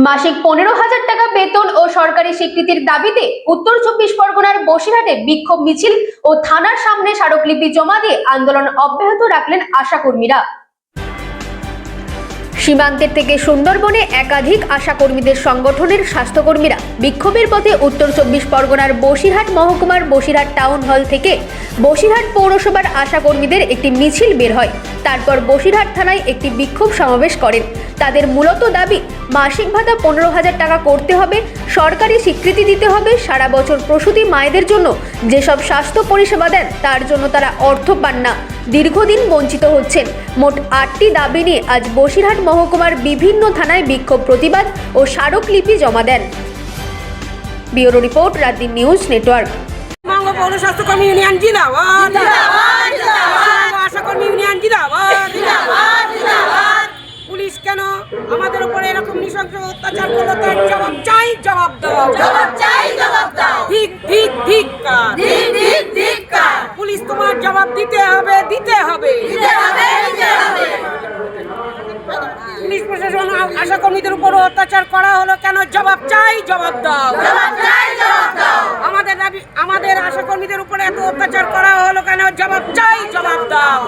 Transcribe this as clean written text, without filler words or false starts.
মাসিক 15,000 টাকা বেতন ও সরকারি স্বীকৃতির দাবিতে উত্তর 24 পরগনার বসিরহাটে বিক্ষোভ মিছিল ও থানার সামনে স্মারকলিপি জমা দিয়ে আন্দোলন অব্যাহত রাখলেন আশাকর্মীরা। সীমান্তের থেকে সুন্দরবনে একাধিক আশাকর্মীদের সংগঠনের স্বাস্থ্যকর্মীরা বিক্ষোভের পথে উত্তর 24 পরগনার বসিরহাট মহকুমার বসিরহাট টাউন হল থেকে বসিরহাট পৌরসভার আশাকর্মীদের একটি মিছিল বের হয়। তারপর বসিরহাট থানায় একটি বিক্ষোভ সমাবেশ করেন। তাদের মূলত দাবি মাসিক ভাতা 15,000 টাকা করতে হবে, সরকারি স্বীকৃতি দিতে হবে, সারা বছর প্রসূতি মায়েদের জন্য যেসব স্বাস্থ্য পরিষেবা দেন তার জন্য তারা অর্থ পান না, দীর্ঘদিন বঞ্চিত হচ্ছেন। মোট 8টি দাবি নিয়ে আজ বসিরহাট মহকুমার বিভিন্ন থানায় বিক্ষোভ প্রতিবাদ ও স্মারকলিপি জমা দেন। Bureau report, রাতদিন news network. পৌর স্বাস্থ্যকর্মী ইউনিয়ন জিন্দাবাদ, আশাকর্মী ইউনিয়ন জিন্দাবাদ। পুলিশ কেন আমাদের উপরে এরকম নৃশংস অত্যাচার করলো তার জবাব চাই, জবাব দাও, জবাব চাই, জবাব দাও। ঠিক ঠিক ঠিক পুলিশ তোমার জবাব দিতে হবে, দিতে হবে, দিতে হবে, দিতে হবে। পুলিশ প্রশাসন আশাকর্মীদের উপর অত্যাচার করা হলো কেন, জবাব চাই, জবাব দাও, জবাব চাই, জবাব দাও। আমাদের আশাকর্মীদের উপরে এত অত্যাচার করা হলো কেন, জবাব চাই, জবাব দাও।